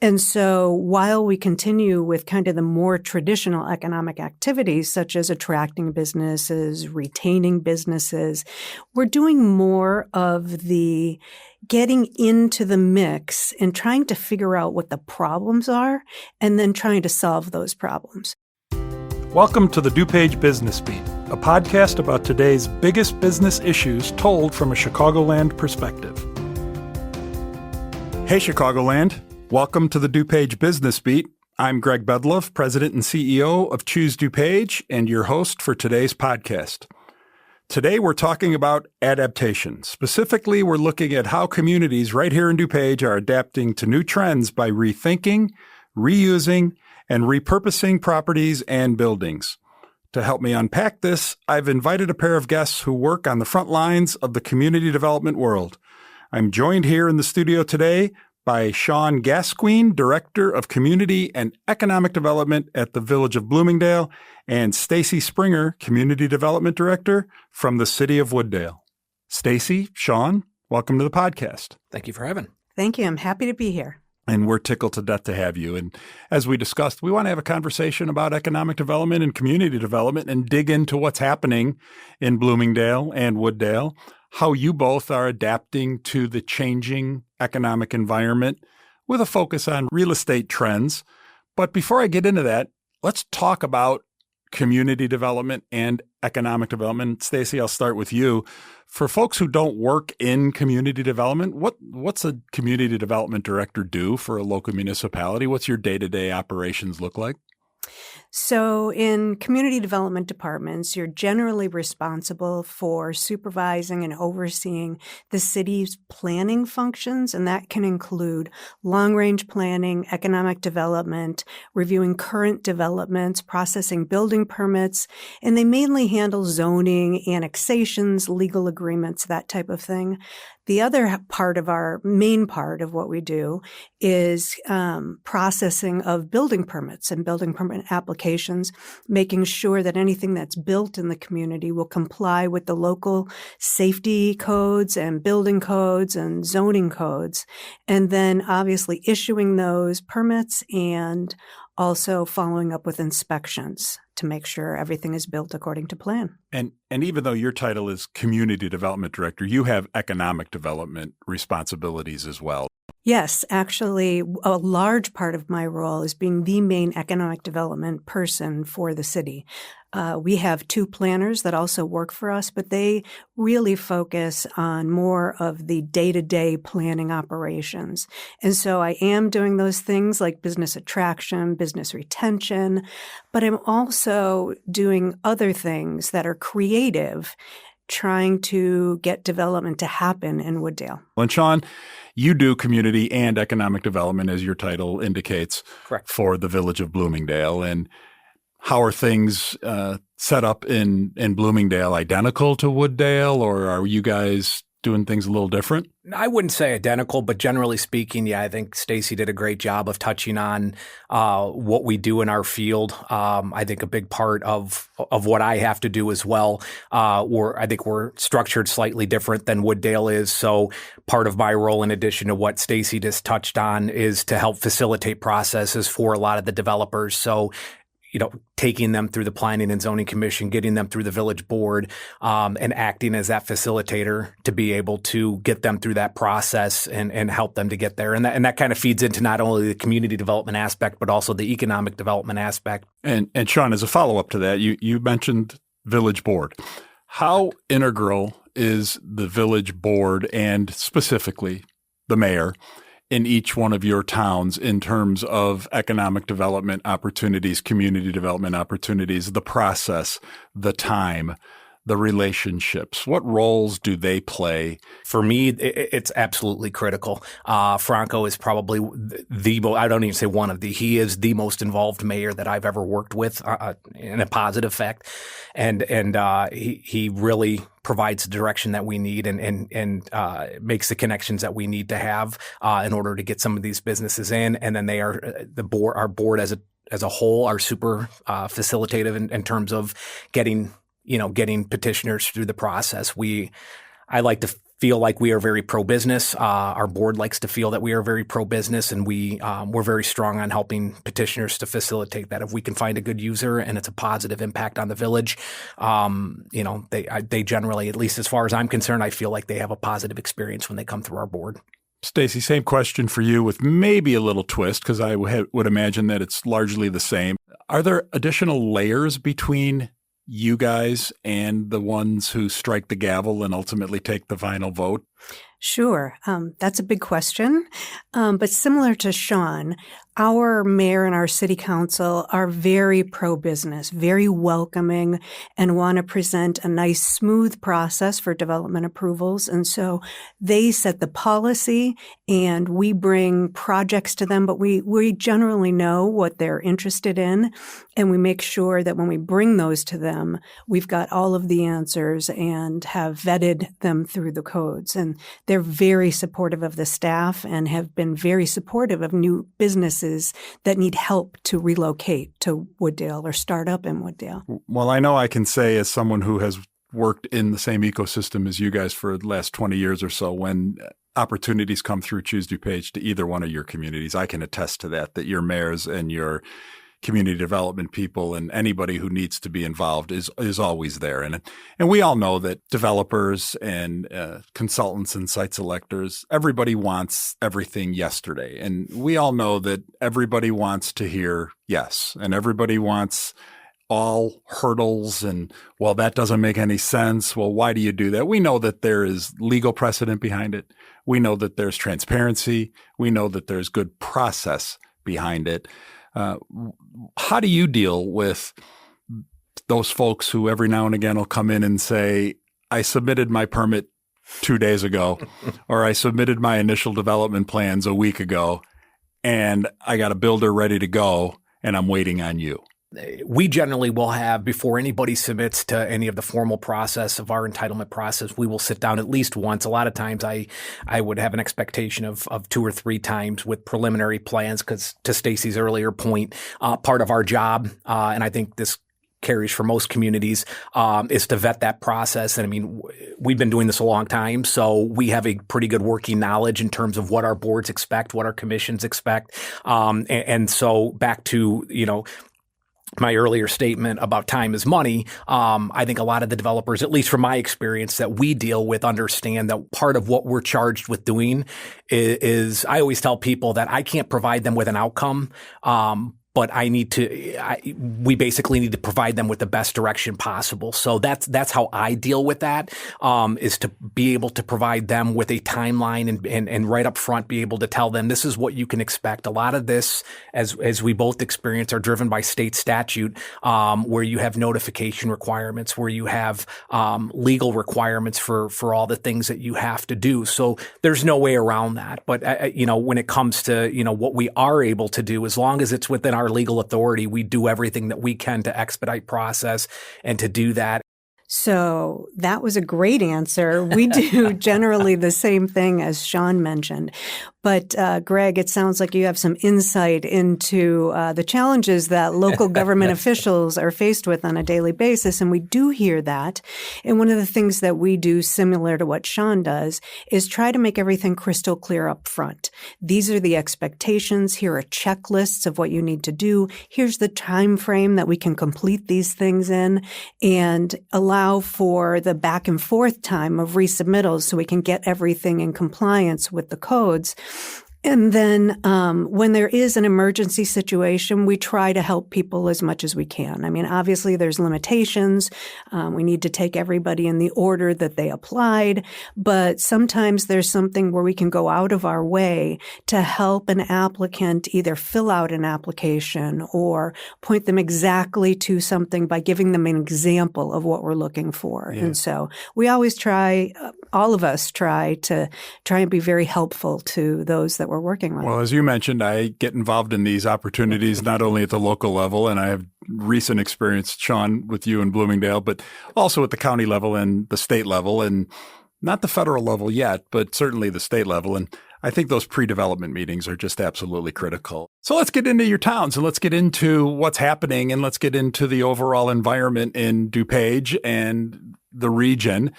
And so while we continue with kind of the more traditional economic activities, such as attracting businesses, retaining businesses, we're doing more of the getting into the mix and trying to figure out what the problems are and then trying to solve those problems. Welcome to the DuPage Business Beat, a podcast about today's biggest business issues told from a Chicagoland perspective. Hey, Chicagoland. Welcome to the DuPage Business Beat. I'm Greg Bedalov, President and CEO of Choose DuPage, and your host for today's podcast. Today, we're talking about adaptation. Specifically, we're looking at how communities right here in DuPage are adapting to new trends by rethinking, reusing, and repurposing properties and buildings. To help me unpack this, I've invited a pair of guests who work on the front lines of the community development world. I'm joined here in the studio today by Sean Gascoigne, Director of Community and Economic Development at the Village of Bloomingdale, and Staci Springer, Community Development Director from the City of Wooddale. Staci, Sean, welcome to the podcast. Thank you for having me. Thank you. I'm happy to be here. And we're tickled to death to have you. And as we discussed, we want to have a conversation about economic development and community development and dig into what's happening in Bloomingdale and Wooddale, how you both are adapting to the changing economic environment with a focus on real estate trends. But before I get into that, let's talk about community development and economic development. Staci, I'll start with you. For folks who don't work in community development, what's a community development director do for a local municipality? What's your day-to-day operations look like? So in community development departments, you're generally responsible for supervising and overseeing the city's planning functions, and that can include long-range planning, economic development, reviewing current developments, processing building permits, and they mainly handle zoning, annexations, legal agreements, that type of thing. The other part of our main part of what we do is processing of building permits and building permit applications, making sure that anything that's built in the community will comply with the local safety codes and building codes and zoning codes, and then obviously issuing those permits and also following up with inspections to make sure everything is built according to plan. And even though your title is Community Development Director, you have economic development responsibilities as well. Yes, actually, a large part of my role is being the main economic development person for the city. We have two planners that also work for us, but they really focus on more of the day-to-day planning operations. And so I am doing those things like business attraction, business retention, but I'm also doing other things that are creative, trying to get development to happen in Wooddale. Well, and Sean, you do community and economic development, as your title indicates, Correct, for the Village of Bloomingdale. And how are things set up in Bloomingdale? Identical to Wooddale, or are you guys doing things a little different? I wouldn't say identical, but generally speaking, yeah, I think Staci did a great job of touching on what we do in our field. I think a big part of what I have to do as well, I think we're structured slightly different than Wooddale is. So part of my role, in addition to what Staci just touched on, is to help facilitate processes for a lot of the developers. So taking them through the Planning and Zoning Commission, getting them through the village board, and acting as that facilitator to be able to get them through that process and help them to get there. And that kind of feeds into not only the community development aspect, but also the economic development aspect. And Sean, as a follow-up to that, you mentioned village board. How integral is the village board and specifically the mayor in each one of your towns in terms of economic development opportunities, community development opportunities, the process, the time, the relationships? What roles do they play? For me, it's absolutely critical. Franco is probably I don't even say he is the most involved mayor that I've ever worked with in a positive fact. And he really provides the direction that we need and makes the connections that we need to have in order to get some of these businesses in. And then our board as a whole are super facilitative in terms of getting petitioners through the process. I like to feel like we are very pro-business. Our board likes to feel that we are very pro-business, and we're very strong on helping petitioners to facilitate that. If we can find a good user and it's a positive impact on the village, they generally, at least as far as I'm concerned, I feel like they have a positive experience when they come through our board. Staci, same question for you with maybe a little twist, because I would imagine that it's largely the same. Are there additional layers between you guys and the ones who strike the gavel and ultimately take the final vote? Sure. That's a big question. But similar to Sean, our mayor and our city council are very pro-business, very welcoming, and want to present a nice, smooth process for development approvals. And so they set the policy, and we bring projects to them, but we generally know what they're interested in, and we make sure that when we bring those to them, we've got all of the answers and have vetted them through the codes. And they're very supportive of the staff and have been very supportive of new businesses that need help to relocate to Wooddale or start up in Wooddale. Well, I know I can say, as someone who has worked in the same ecosystem as you guys for the last 20 years or so, when opportunities come through Choose DuPage to either one of your communities, I can attest to that your mayors and your community development people and anybody who needs to be involved is always there. And we all know that developers and consultants and site selectors, everybody wants everything yesterday. And we all know that everybody wants to hear yes, and everybody wants all hurdles and, well, that doesn't make any sense. Well, why do you do that? We know that there is legal precedent behind it. We know that there's transparency. We know that there's good process behind it. How do you deal with those folks who every now and again will come in and say, I submitted my permit 2 days ago, or I submitted my initial development plans a week ago, and I got a builder ready to go, and I'm waiting on you? We generally will have, before anybody submits to any of the formal process of our entitlement process, we will sit down at least once. A lot of times I would have an expectation of 2 or 3 times with preliminary plans, because to Staci's earlier point, part of our job, and I think this carries for most communities, is to vet that process. And I mean, we've been doing this a long time, so we have a pretty good working knowledge in terms of what our boards expect, what our commissions expect. And so back to, my earlier statement about time is money, I think a lot of the developers, at least from my experience that we deal with, understand that part of what we're charged with doing is I always tell people that I can't provide them with an outcome, but we basically need to provide them with the best direction possible. So that's how I deal with that, is to be able to provide them with a timeline and right up front be able to tell them this is what you can expect. A lot of this, as we both experience, are driven by state statute, where you have notification requirements, where you have legal requirements for all the things that you have to do. So there's no way around that. But when it comes to what we are able to do, as long as it's within our legal authority, we do everything that we can to expedite process and to do that. So that was a great answer. We do generally the same thing as Sean mentioned. But Greg, it sounds like you have some insight into the challenges that local government officials are faced with on a daily basis. And we do hear that. And one of the things that we do, similar to what Sean does, is try to make everything crystal clear up front. These are the expectations. Here are checklists of what you need to do. Here's the time frame that we can complete these things in, and allow for the back and forth time of resubmittals so we can get everything in compliance with the codes. And then when there is an emergency situation, we try to help people as much as we can. I mean, obviously, there's limitations. We need to take everybody in the order that they applied. But sometimes there's something where we can go out of our way to help an applicant either fill out an application or point them exactly to something by giving them an example of what we're looking for. Yeah. And so we always try, all of us try and be very helpful to those that we're working with. Well, as you mentioned, I get involved in these opportunities not only at the local level, and I have recent experience, Sean, with you in Bloomingdale, but also at the county level and the state level, and not the federal level yet, but certainly the state level. And I think those pre-development meetings are just absolutely critical. So let's get into your towns and let's get into what's happening and let's get into the overall environment in DuPage and the region.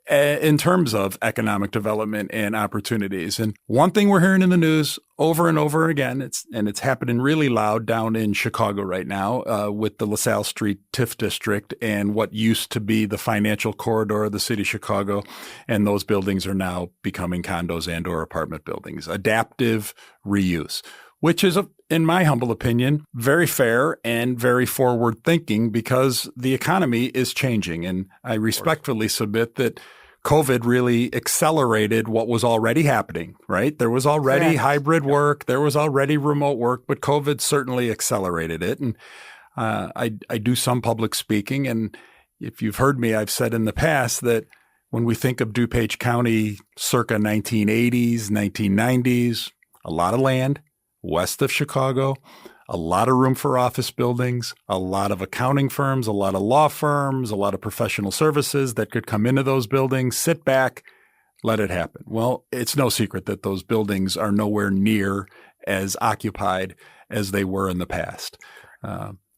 in terms of economic development and opportunities. And one thing we're hearing in the news over and over again, it's happening really loud down in Chicago right now with the LaSalle Street TIF district and what used to be the financial corridor of the city of Chicago. And those buildings are now becoming condos and or apartment buildings. Adaptive reuse, which is, in my humble opinion, very fair and very forward thinking because the economy is changing. And I respectfully submit that COVID really accelerated what was already happening, right? There was already hybrid work. There was already remote work, but COVID certainly accelerated it. And I do some public speaking. And if you've heard me, I've said in the past that when we think of DuPage County circa 1980s, 1990s, a lot of land west of Chicago, a lot of room for office buildings, a lot of accounting firms, a lot of law firms, a lot of professional services that could come into those buildings, sit back, let it happen. Well, it's no secret that those buildings are nowhere near as occupied as they were in the past.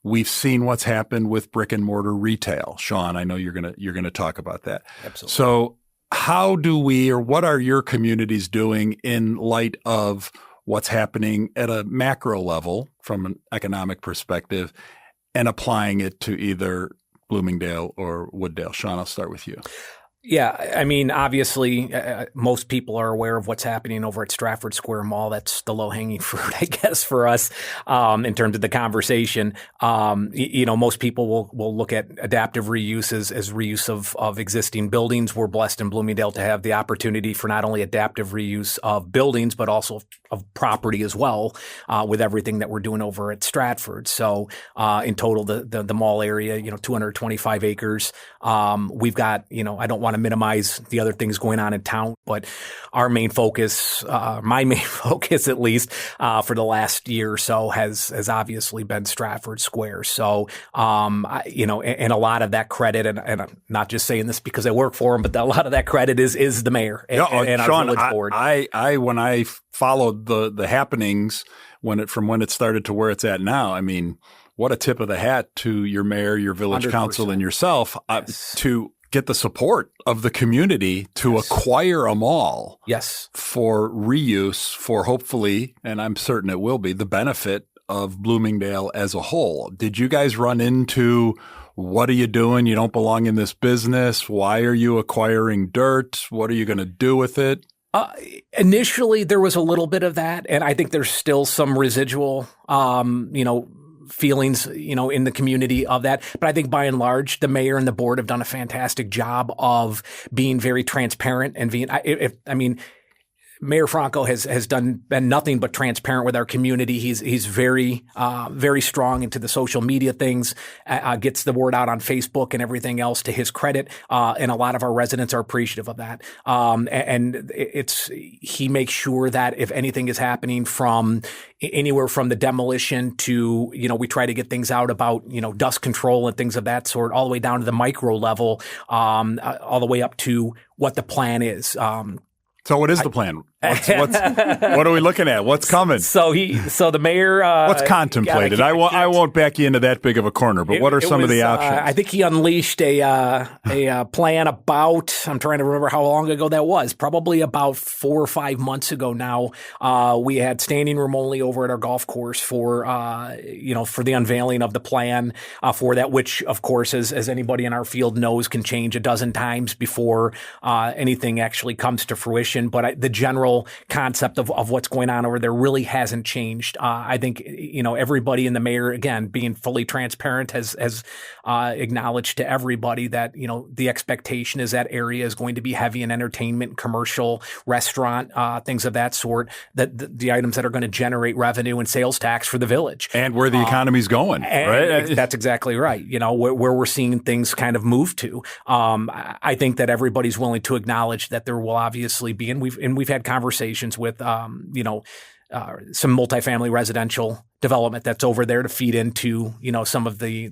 We've seen what's happened with brick and mortar retail. Sean, I know you're gonna talk about that. Absolutely. So how do we, or what are your communities doing in light of what's happening at a macro level from an economic perspective and applying it to either Bloomingdale or Wooddale? Sean, I'll start with you. Yeah, I mean, obviously, most people are aware of what's happening over at Stratford Square Mall. That's the low-hanging fruit, I guess, for us in terms of the conversation. Most people will look at adaptive reuse as reuse of existing buildings. We're blessed in Bloomingdale to have the opportunity for not only adaptive reuse of buildings, but also of property as well, with everything that we're doing over at Stratford. So in total, the mall area, 225 acres. We've got, I don't want to minimize the other things going on in town, but our main focus, my main focus at least, for the last year or so has obviously been Stratford Square. So, and a lot of that credit, and I'm not just saying this because I work for him, but a lot of that credit is the mayor and Sean, our village board. When I followed the happenings from when it started to where it's at now, I mean, what a tip of the hat to your mayor, your village 100%. council, and yourself Yes. to get the support of the community to acquire a mall for reuse for hopefully, and I'm certain it will be, the benefit of Bloomingdale as a whole. Did you guys run into, what are you doing? You don't belong in this business. Why are you acquiring dirt? What are you going to do with it? Initially, there was a little bit of that, and I think there's still some residual, feelings, in the community of that. But I think by and large, the mayor and the board have done a fantastic job of being very transparent and being, Mayor Franco has been nothing but transparent with our community. He's very very strong into the social media things, gets the word out on Facebook and everything else to his credit, and a lot of our residents are appreciative of that. And he makes sure that if anything is happening from anywhere from the demolition to, we try to get things out about, dust control and things of that sort, all the way down to the micro level, all the way up to what the plan is. So what is the plan? What are we looking at? What's coming? So the mayor. What's contemplated? I won't back you into that big of a corner, but what are some of the options? I think he unleashed a plan about, I'm trying to remember how long ago that was, probably about 4 or 5 months ago now. We had standing room only over at our golf course for the unveiling of the plan for that, which of course, as anybody in our field knows, can change a dozen times before anything actually comes to fruition. But the general concept of what's going on over there really hasn't changed. I think, everybody in the mayor, again, being fully transparent, has acknowledged to everybody that, the expectation is that area is going to be heavy in entertainment, commercial, restaurant, things of that sort, that the items that are going to generate revenue and sales tax for the village. And where the economy's going, right? That's exactly right. Where we're seeing things kind of move to. I think that everybody's willing to acknowledge that there will obviously be, and we've had conversations with, some multifamily residential development that's over there to feed into, some of the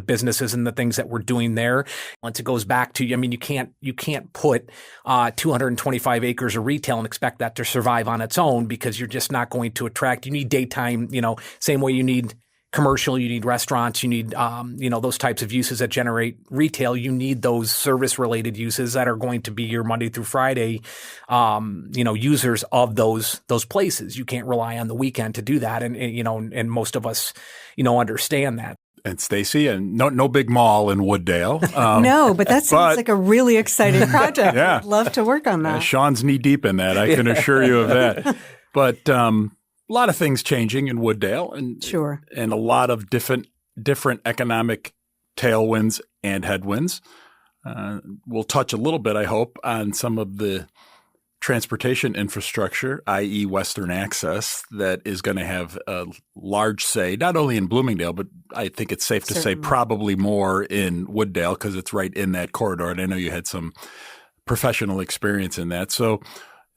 businesses and the things that we're doing there. Once it goes back to, you can't put 225 acres of retail and expect that to survive on its own, because you're just not going to attract. You need daytime, same way you need commercial, you need restaurants, you need, those types of uses that generate retail. You need those service related uses that are going to be your Monday through Friday, users of those places. You can't rely on the weekend to do that. And most of us, understand that. And Staci, and no big mall in Wooddale. No, but that sounds like a really exciting project. Yeah. I'd love to work on that. Sean's knee deep in that. I can assure you of that. But a lot of things changing in Wooddale, and sure, and a lot of different economic tailwinds and headwinds. We'll touch a little bit, I hope, on some of the transportation infrastructure, i.e. Western Access, that is going to have a large say, not only in Bloomingdale, but I think it's safe to say probably more in Wooddale because it's right in that corridor. And I know you had some professional experience in that. So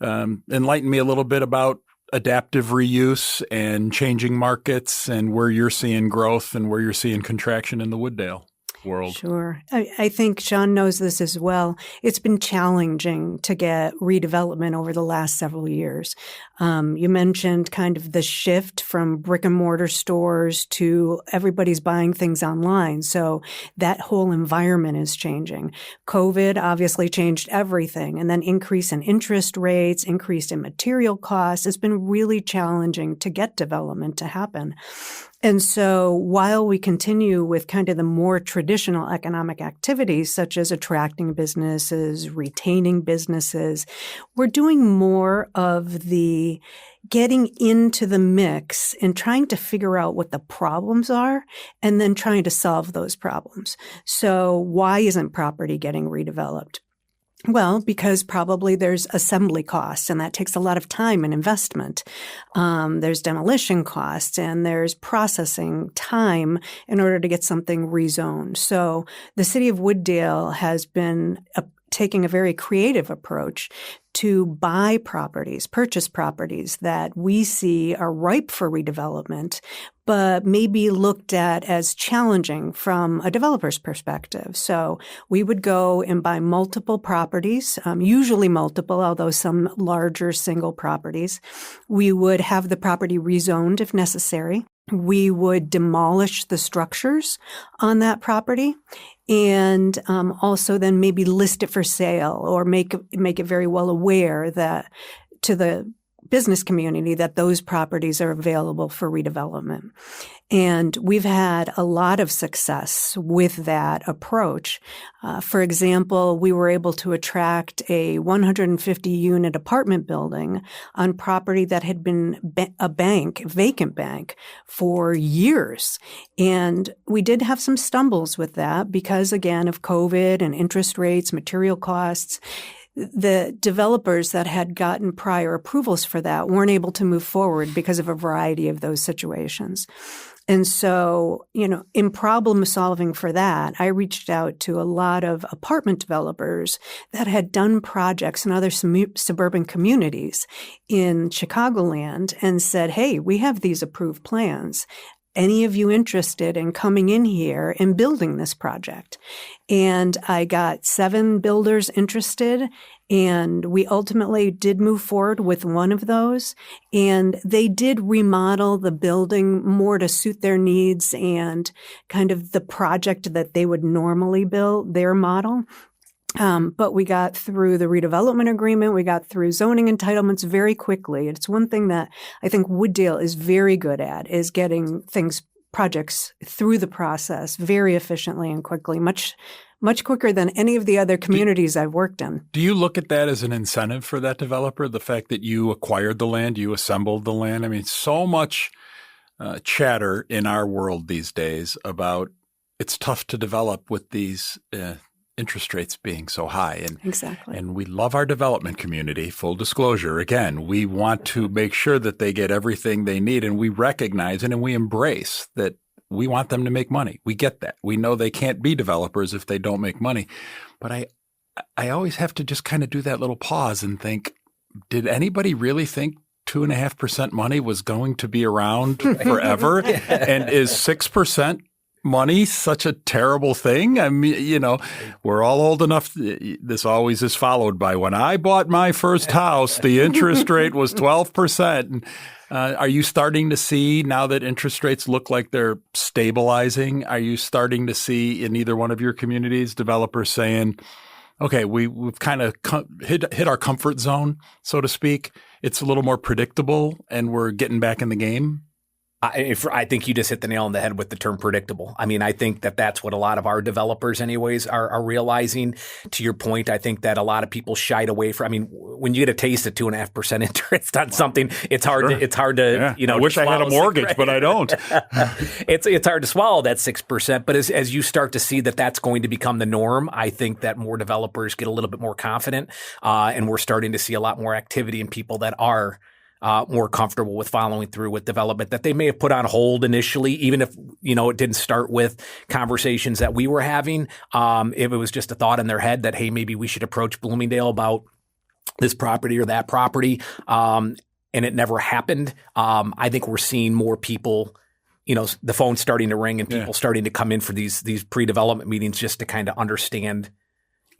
enlighten me a little bit about adaptive reuse and changing markets and where you're seeing growth and where you're seeing contraction in the Wooddale world. Sure. I think Sean knows this as well. It's been challenging to get redevelopment over the last several years. You mentioned kind of the shift from brick and mortar stores to everybody's buying things online. So that whole environment is changing. COVID obviously changed everything. And then increase in interest rates, increase in material costs. It's been really challenging to get development to happen. And so while we continue with kind of the more traditional economic activities, such as attracting businesses, retaining businesses, we're doing more of the getting into the mix and trying to figure out what the problems are and then trying to solve those problems. So why isn't property getting redeveloped? Well, because probably there's assembly costs, and that takes a lot of time and investment. There's demolition costs, and there's processing time in order to get something rezoned. So the city of Wooddale has been taking a very creative approach to buy properties, purchase properties that we see are ripe for redevelopment, but may be looked at as challenging from a developer's perspective. So we would go and buy multiple properties, usually multiple, although some larger single properties. We would have the property rezoned if necessary. We would demolish the structures on that property and also then maybe list it for sale or make it very well aware that to the business community that those properties are available for redevelopment. And we've had a lot of success with that approach. For example, we were able to attract a 150-unit apartment building on property that had been a vacant bank, for years. And we did have some stumbles with that because, again, of COVID and interest rates, material costs. The developers that had gotten prior approvals for that weren't able to move forward because of a variety of those situations. And so, in problem solving for that, I reached out to a lot of apartment developers that had done projects in other suburban communities in Chicagoland and said, hey, we have these approved plans. Any of you interested in coming in here and building this project? And I got 7 builders interested, and we ultimately did move forward with one of those. And they did remodel the building more to suit their needs and kind of the project that they would normally build, their model. But we got through the redevelopment agreement. We got through zoning entitlements very quickly. It's one thing that I think Wooddale is very good at, is getting projects through the process very efficiently and quickly, much quicker than any of the other communities I've worked in. Do you look at that as an incentive for that developer, the fact that you acquired the land, you assembled the land? I mean, so much chatter in our world these days about it's tough to develop with these interest rates being so high. And, exactly. And we love our development community. Full disclosure, again, we want to make sure that they get everything they need, and we recognize it and we embrace that we want them to make money. We get that. We know they can't be developers if they don't make money. But I always have to just kind of do that little pause and think, did anybody really think 2.5% money was going to be around forever? And is 6% money such a terrible thing? I mean, we're all old enough. This always is followed by when I bought my first house, the interest rate was 12%. Are you starting to see, now that interest rates look like they're stabilizing, are you starting to see in either one of your communities developers saying, okay, we've kind of hit our comfort zone, so to speak. It's a little more predictable and we're getting back in the game? I think you just hit the nail on the head with the term predictable. I mean, I think that that's what a lot of our developers anyways are realizing. To your point, I think that a lot of people shied away from, I mean, when you get a taste of 2.5% interest on something, it's hard to, I wish I had a mortgage, right? But I don't. It's hard to swallow that 6%. But as you start to see that that's going to become the norm, I think that more developers get a little bit more confident. And we're starting to see a lot more activity in people that are more comfortable with following through with development that they may have put on hold initially, even if, it didn't start with conversations that we were having. If it was just a thought in their head that, hey, maybe we should approach Bloomingdale about this property or that property, and it never happened. I think we're seeing more people, the phone's starting to ring and people starting to come in for these pre-development meetings just to kind of understand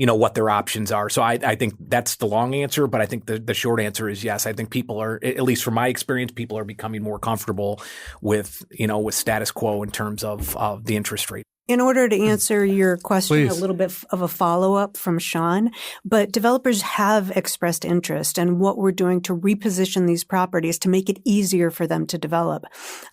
what their options are. So I think that's the long answer, but I think the short answer is yes. I think people are, at least from my experience, people are becoming more comfortable with, with status quo in terms of the interest rate. In order to answer your question, Please. a little bit of a follow-up from Sean, but developers have expressed interest in what we're doing to reposition these properties to make it easier for them to develop.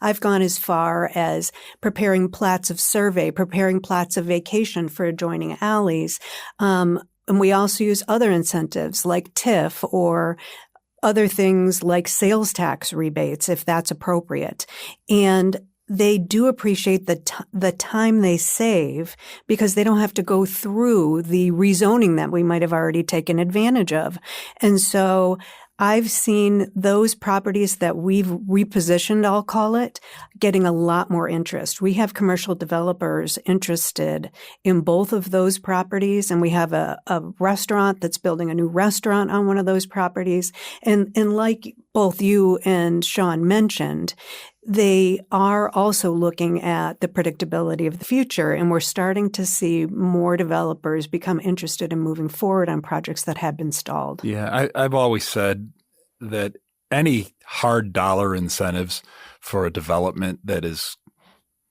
I've gone as far as preparing plats of survey, preparing plats of vacation for adjoining alleys. And we also use other incentives like TIF or other things like sales tax rebates, if that's appropriate. And they do appreciate the time they save because they don't have to go through the rezoning that we might have already taken advantage of. And so I've seen those properties that we've repositioned, I'll call it, getting a lot more interest. We have commercial developers interested in both of those properties, and we have a restaurant that's building a new restaurant on one of those properties. And like both you and Sean mentioned, they are also looking at the predictability of the future, and we're starting to see more developers become interested in moving forward on projects that have been stalled. Yeah, I've always said that any hard dollar incentives for a development that is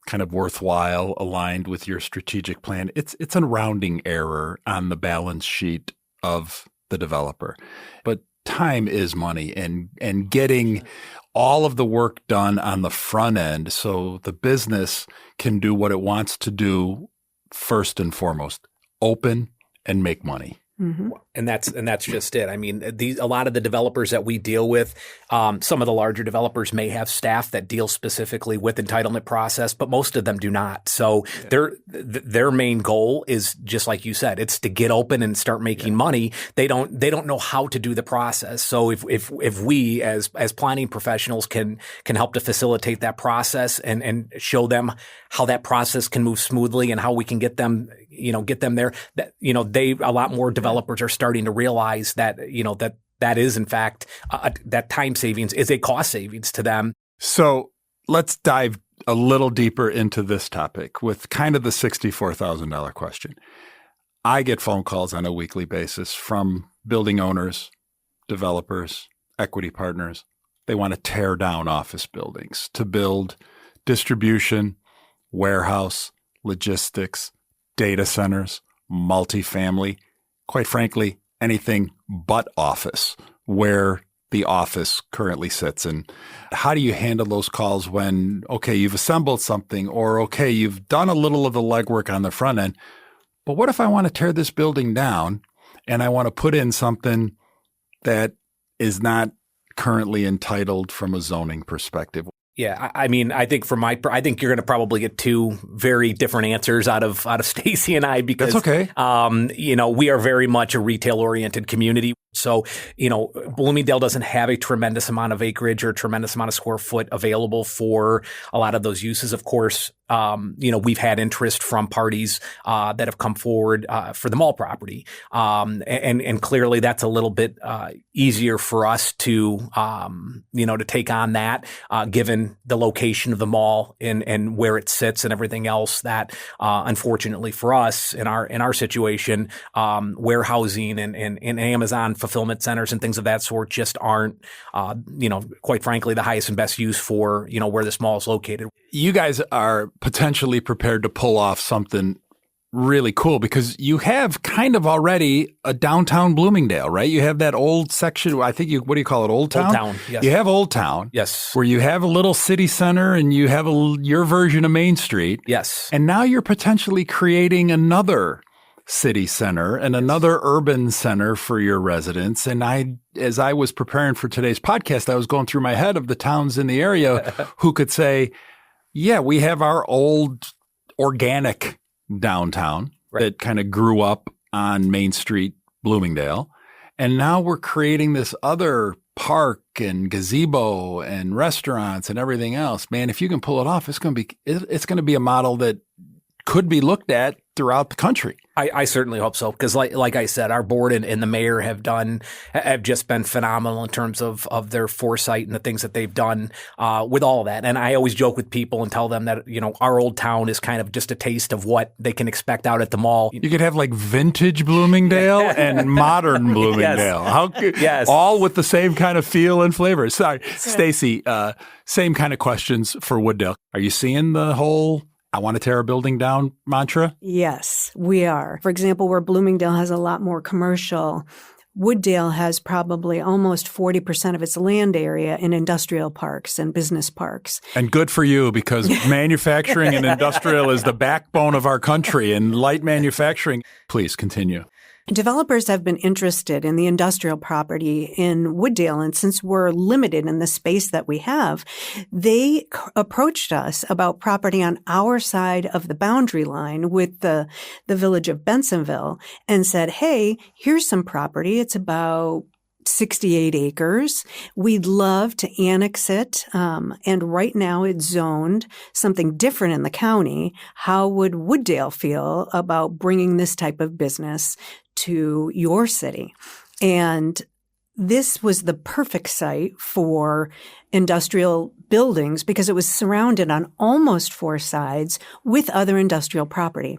kind of worthwhile, aligned with your strategic plan, it's a rounding error on the balance sheet of the developer. But time is money, and getting all of the work done on the front end so the business can do what it wants to do first and foremost, open and make money. Mm-hmm. And that's just it. I mean, a lot of the developers that we deal with, some of the larger developers may have staff that deal specifically with entitlement process, but most of them do not. So their main goal is just like you said, it's to get open and start making money. They don't know how to do the process. So if we as planning professionals can help to facilitate that process and show them how that process can move smoothly and how we can get them there, that a lot more developers are starting to realize that that is in fact that time savings is a cost savings to them. So let's dive a little deeper into this topic with kind of the $64,000 question. I get phone calls on a weekly basis from building owners, developers, equity partners. They want to tear down office buildings to build distribution, warehouse, logistics, data centers, multifamily, quite frankly, anything but office where the office currently sits. And how do you handle those calls when, okay, you've assembled something, or okay, you've done a little of the legwork on the front end, but what if I want to tear this building down and I want to put in something that is not currently entitled from a zoning perspective? Yeah, I mean, I think I think you're going to probably get two very different answers out of Staci and I, because that's okay. We are very much a retail oriented community. So, Bloomingdale doesn't have a tremendous amount of acreage or a tremendous amount of square foot available for a lot of those uses. Of course, we've had interest from parties that have come forward for the mall property. And clearly that's a little bit easier for us to take on that, given the location of the mall and where it sits and everything else that, unfortunately for us in our situation, warehousing and Amazon fulfillment centers and things of that sort just aren't, quite frankly, the highest and best use for, where this mall is located. You guys are potentially prepared to pull off something really cool because you have kind of already a downtown Bloomingdale, right? You have that old section. I think what do you call it? Old Town? Old Town, yes. You have Old Town. Yes. Where you have a little city center and you have your version of Main Street. Yes. And now you're potentially creating another city center and another urban center for your residents. And as I was preparing for today's podcast, I was going through my head of the towns in the area who could say, yeah, we have our old organic downtown that kind of grew up on Main Street, Bloomingdale. And now we're creating this other park and gazebo and restaurants and everything else. Man, if you can pull it off, it's going to be a model that could be looked at throughout the country. I certainly hope so, because like I said, our board and the mayor have just been phenomenal in terms of their foresight and the things that they've done with all of that. And I always joke with people and tell them that, our old town is kind of just a taste of what they can expect out at the mall. You could have like vintage Bloomingdale and modern Bloomingdale. Yes. All with the same kind of feel and flavor. Sorry, Staci, same kind of questions for Wooddale. Are you seeing the whole I want to tear a building down mantra? Yes, we are. For example, where Bloomingdale has a lot more commercial, Wooddale has probably almost 40% of its land area in industrial parks and business parks. And good for you, because manufacturing and industrial is the backbone of our country, and light manufacturing. Please continue. Developers have been interested in the industrial property in Wooddale, and since we're limited in the space that we have, they approached us about property on our side of the boundary line with the village of Bensonville and said, hey, here's some property. It's about 68 acres. We'd love to annex it. And right now it's zoned something different in the county. How would Wooddale feel about bringing this type of business to your city? And this was the perfect site for industrial buildings because it was surrounded on almost four sides with other industrial property.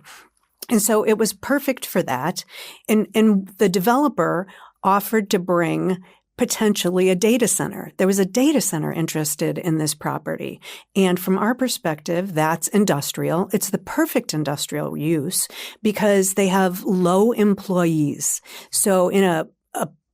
And so it was perfect for that. And the developer offered to bring potentially a data center. There was a data center interested in this property. And from our perspective, that's industrial. It's the perfect industrial use because they have low employees. So in a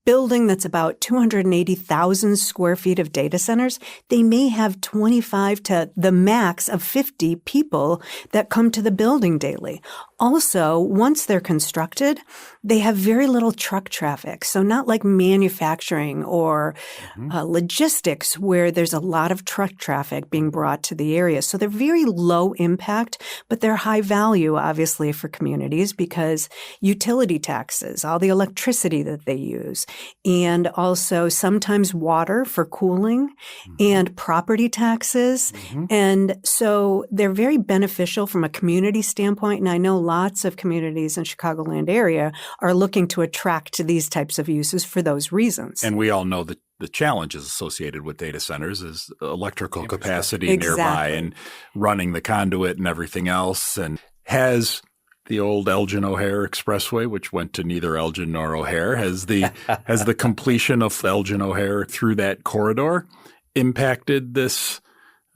building that's about 280,000 square feet of data centers, they may have 25 to the max of 50 people that come to the building daily. Also, once they're constructed, they have very little truck traffic. So not like manufacturing or logistics where there's a lot of truck traffic being brought to the area. So they're very low impact, but they're high value, obviously, for communities because utility taxes, all the electricity that they use, and also sometimes water for cooling and property taxes. And so they're very beneficial from a community standpoint. And I know lots of communities in Chicagoland area are looking to attract to these types of uses for those reasons. And we all know that the challenges associated with data centers is electrical capacity nearby and running the conduit and everything else. And has the old Elgin O'Hare Expressway, which went to neither Elgin nor O'Hare, has the completion of Elgin O'Hare through that corridor impacted this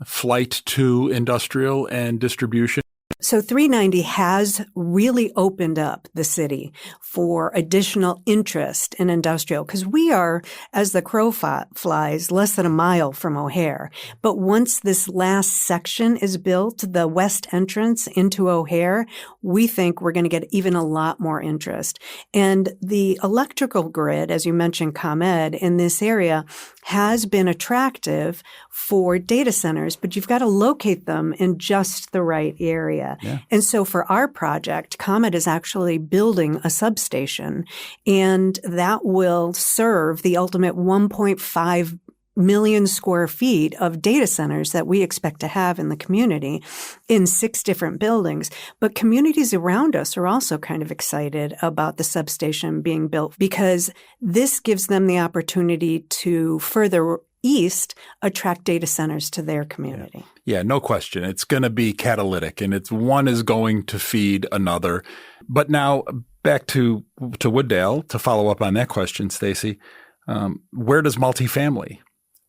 flight to industrial and distribution? So 390 has really opened up the city for additional interest in industrial because we are, as the crow flies, less than a mile from O'Hare. But once this last section is built, the west entrance into O'Hare, we think we're going to get even a lot more interest. And the electrical grid, as you mentioned, ComEd, in this area has been attractive for data centers, but you've got to locate them in just the right area. Yeah. And so for our project, ComEd is actually building a substation, and that will serve the ultimate 1.5 million square feet of data centers that we expect to have in the community in 6 different buildings. But communities around us are also kind of excited about the substation being built because this gives them the opportunity to further east attract data centers to their community. Yeah, no question. It's going to be catalytic, and one is going to feed another. But now back to Wooddale to follow up on that question, Staci. Where does multifamily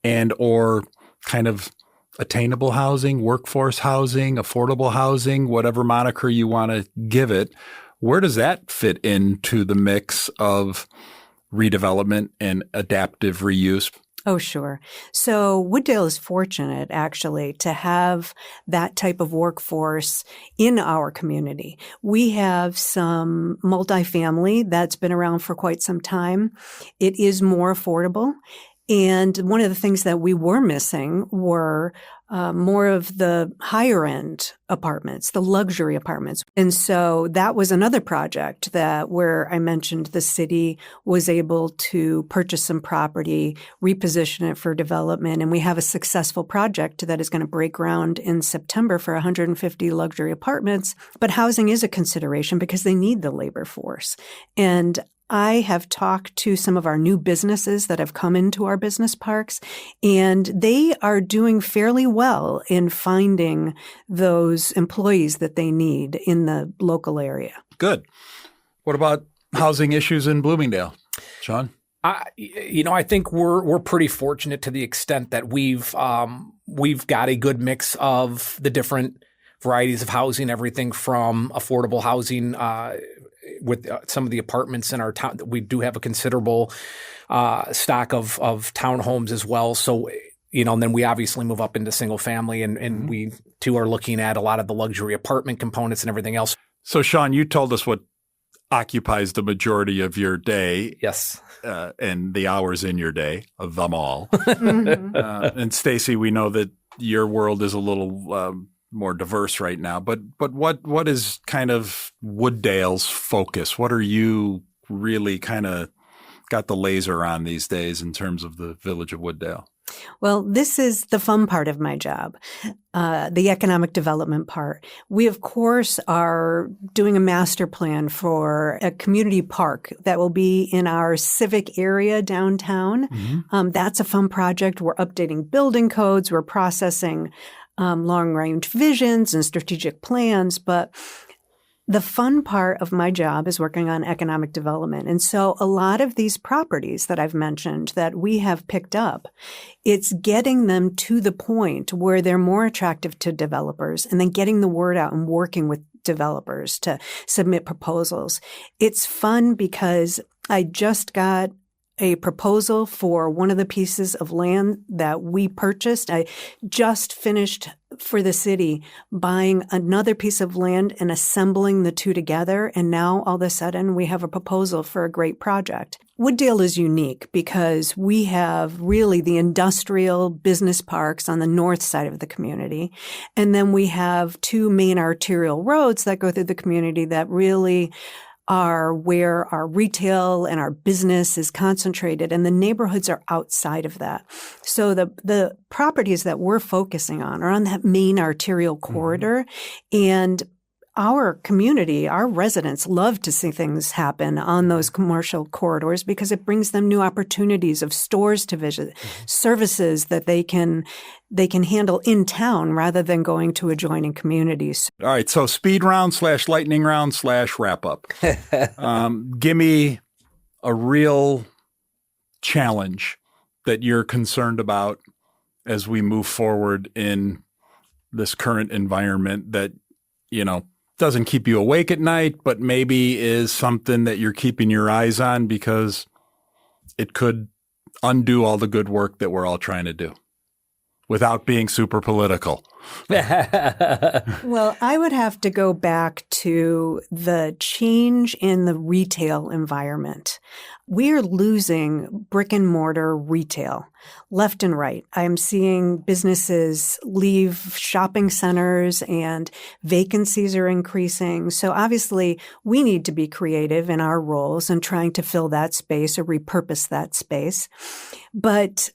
and or kind of attainable housing, workforce housing, affordable housing, whatever moniker you want to give it, where does that fit into the mix of redevelopment and adaptive reuse? Oh, sure. So Wooddale is fortunate, actually, to have that type of workforce in our community. We have some multifamily that's been around for quite some time. It is more affordable. And one of the things that we were missing were more of the higher end apartments, the luxury apartments. And so that was another project where I mentioned the city was able to purchase some property, reposition it for development. And we have a successful project that is going to break ground in September for 150 luxury apartments. But housing is a consideration because they need the labor force. And I have talked to some of our new businesses that have come into our business parks, and they are doing fairly well in finding those employees that they need in the local area. Good. What about housing issues in Bloomingdale, Sean? I think we're pretty fortunate to the extent that we've got a good mix of the different varieties of housing, everything from affordable housing with some of the apartments in our town. We do have a considerable stock of townhomes as well. So, and then we obviously move up into single family and we too are looking at a lot of the luxury apartment components and everything else. So, Sean, you told us what occupies the majority of your day. Yes. And the hours in your day of them all. And Staci, we know that your world is a little more diverse right now, but what is kind of Wooddale's focus? What are you really kind of got the laser on these days in terms of the village of Wooddale? Well, this is the fun part of my job, the economic development part. We, of course, are doing a master plan for a community park that will be in our civic area downtown. That's a fun project. We're updating building codes. We're processing long-range visions and strategic plans. But the fun part of my job is working on economic development. And so a lot of these properties that I've mentioned that we have picked up, it's getting them to the point where they're more attractive to developers and then getting the word out and working with developers to submit proposals. It's fun because I just got a proposal for one of the pieces of land that we purchased. I just finished for the city buying another piece of land and assembling the two together. And now all of a sudden we have a proposal for a great project. Wooddale is unique because we have really the industrial business parks on the north side of the community. And then we have 2 main arterial roads that go through the community that really are where our retail and our business is concentrated, and the neighborhoods are outside of that. So the properties that we're focusing on are on that main arterial corridor, and our community, our residents love to see things happen on those commercial corridors because it brings them new opportunities of stores to visit, services that they can handle in town rather than going to adjoining communities. All right. So speed round / lightning round / wrap up. Give me a real challenge that you're concerned about as we move forward in this current environment that, doesn't keep you awake at night, but maybe is something that you're keeping your eyes on because it could undo all the good work that we're all trying to do without being super political. Well, I would have to go back to the change in the retail environment. We're losing brick and mortar retail left and right. I'm seeing businesses leave shopping centers and vacancies are increasing. So obviously we need to be creative in our roles and trying to fill that space or repurpose that space. But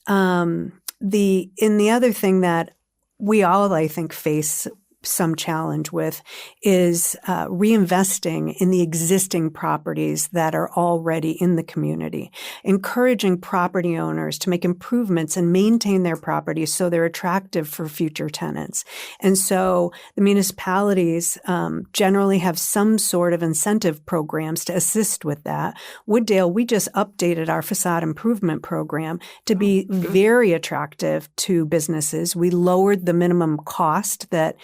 the other thing that we all, I think, face some challenge with is reinvesting in the existing properties that are already in the community, encouraging property owners to make improvements and maintain their properties so they're attractive for future tenants. And so the municipalities generally have some sort of incentive programs to assist with that. Wooddale, we just updated our facade improvement program to be very attractive to businesses. We lowered the minimum cost that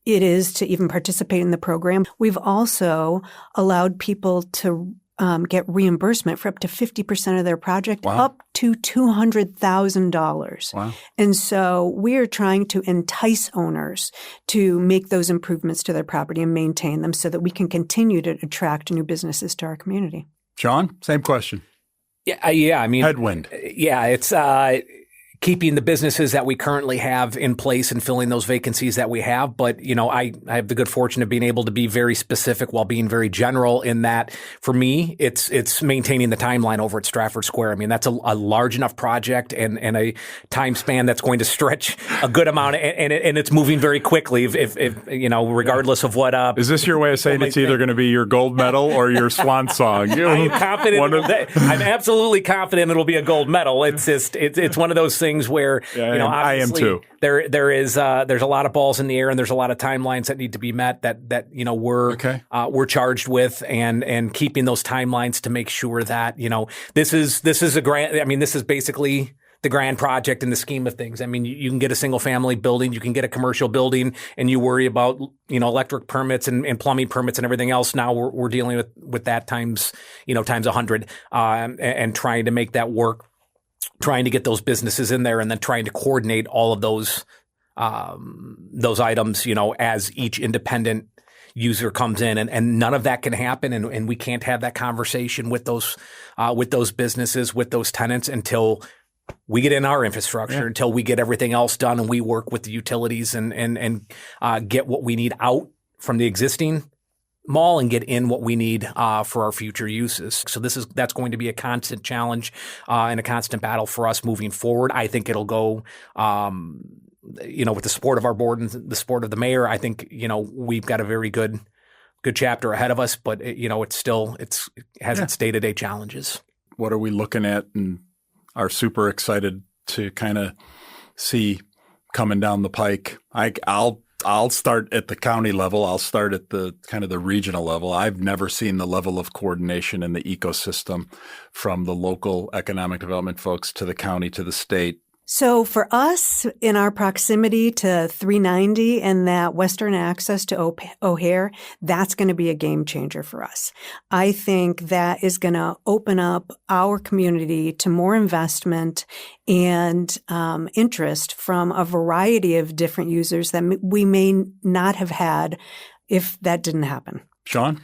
it is to even participate in the program. We've also allowed people to get reimbursement for up to 50% of their project, up to $200,000. Wow. And so we are trying to entice owners to make those improvements to their property and maintain them so that we can continue to attract new businesses to our community. John, same question. Yeah. I mean, headwind. Yeah, it's keeping the businesses that we currently have in place and filling those vacancies that we have. But, I have the good fortune of being able to be very specific while being very general in that for me, it's maintaining the timeline over at Stratford Square. I mean, that's a large enough project and a time span that's going to stretch a good amount and it's moving very quickly if regardless of what. Is this your way of saying it's either going to be your gold medal or your swan song? I'm confident. I'm absolutely confident it'll be a gold medal. It's just, it's one of those things where, I am too. There's a lot of balls in the air and there's a lot of timelines that need to be met that we're charged with and keeping those timelines to make sure that, this is a grant. I mean, this is basically the grand project in the scheme of things. I mean, you can get a single family building, you can get a commercial building, and you worry about, electric permits and plumbing permits and everything else. Now we're dealing with that times 100, and trying to make that work. Trying to get those businesses in there and then trying to coordinate all of those items, as each independent user comes in and none of that can happen. And we can't have that conversation with those businesses, with those tenants until we get in our infrastructure, until we get everything else done and we work with the utilities and get what we need out from the existing mall and get in what we need for our future uses. So that's going to be a constant challenge and a constant battle for us moving forward. I think it'll go, with the support of our board and the support of the mayor. I think we've got a very good chapter ahead of us, but it has its day-to-day challenges. What are we looking at and are super excited to kind of see coming down the pike? I'll start at the county level. I'll start at the kind of the regional level. I've never seen the level of coordination in the ecosystem from the local economic development folks to the county to the state. So for us, in our proximity to 390 and that western access to O'Hare, that's going to be a game changer for us. I think that is going to open up our community to more investment and interest from a variety of different users that we may not have had if that didn't happen. Sean?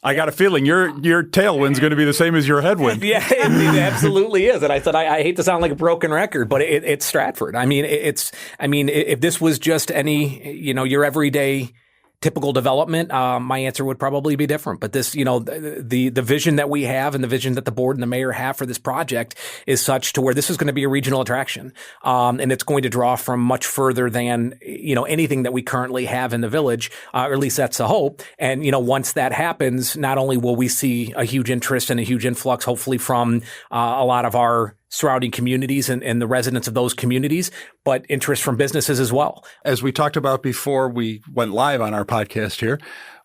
I got a feeling your tailwind's going to be the same as your headwind. Yeah, it absolutely is. And I said, I hate to sound like a broken record, but it's Stratford. I mean, if this was just any, your everyday typical development, my answer would probably be different. But this, the vision that we have and the vision that the board and the mayor have for this project is such to where this is going to be a regional attraction. And it's going to draw from much further than, anything that we currently have in the village, or at least that's the hope. And, once that happens, not only will we see a huge interest and a huge influx, hopefully from a lot of our surrounding communities and the residents of those communities, but interest from businesses as well. As we talked about before we went live on our podcast here,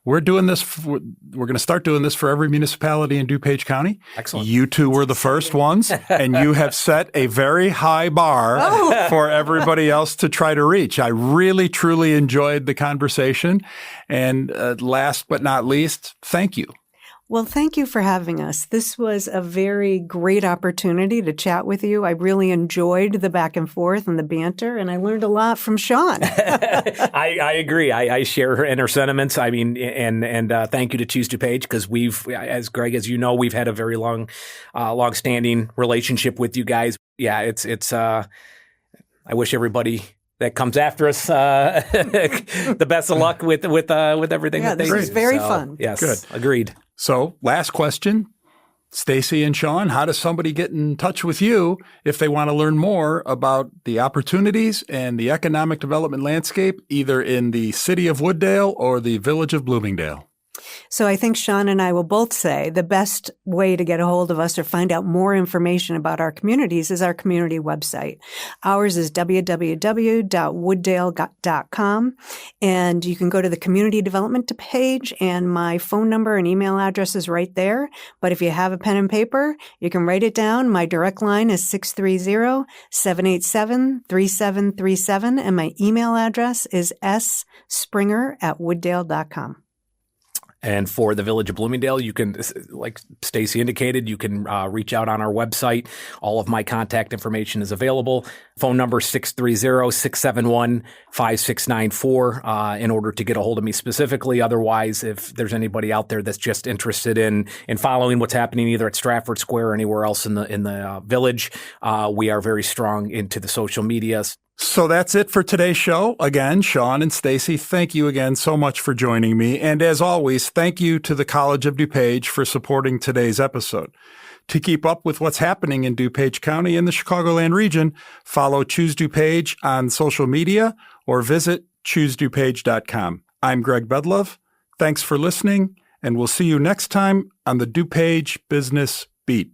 we're doing this. We're going to start doing this for every municipality in DuPage County. Excellent. You two were the first ones, and you have set a very high bar for everybody else to try to reach. I really, truly enjoyed the conversation. And last but not least, thank you. Well, thank you for having us. This was a very great opportunity to chat with you. I really enjoyed the back and forth and the banter, and I learned a lot from Sean. I agree. I share her sentiments. I mean, and thank you to Choose DuPage because as Greg, as you know, we've had a very long-standing relationship with you guys. Yeah, it's. I wish everybody that comes after us the best of luck with everything that they do. Yeah, this is very fun. Yes, good. Agreed. So last question, Staci and Sean, how does somebody get in touch with you if they want to learn more about the opportunities and the economic development landscape, either in the city of Wooddale or the village of Bloomingdale? So I think Sean and I will both say the best way to get a hold of us or find out more information about our communities is our community website. Ours is www.wooddale.com, and you can go to the community development page, and my phone number and email address is right there. But if you have a pen and paper, you can write it down. My direct line is 630-787-3737, and my email address is sspringer@wooddale.com. And for the village of Bloomingdale, you can, like Staci indicated, you can reach out on our website. All of my contact information is available. Phone number 630-671-5694 in order to get a hold of me specifically. Otherwise, if there's anybody out there that's just interested in following what's happening either at Stratford Square or anywhere else in the village, we are very strong into the social medias. So that's it for today's show. Again, Sean and Staci, thank you again so much for joining me. And as always, thank you to the College of DuPage for supporting today's episode. To keep up with what's happening in DuPage County and the Chicagoland region, follow Choose DuPage on social media or visit choosedupage.com. I'm Greg Bedalov. Thanks for listening, and we'll see you next time on the DuPage Business Beat.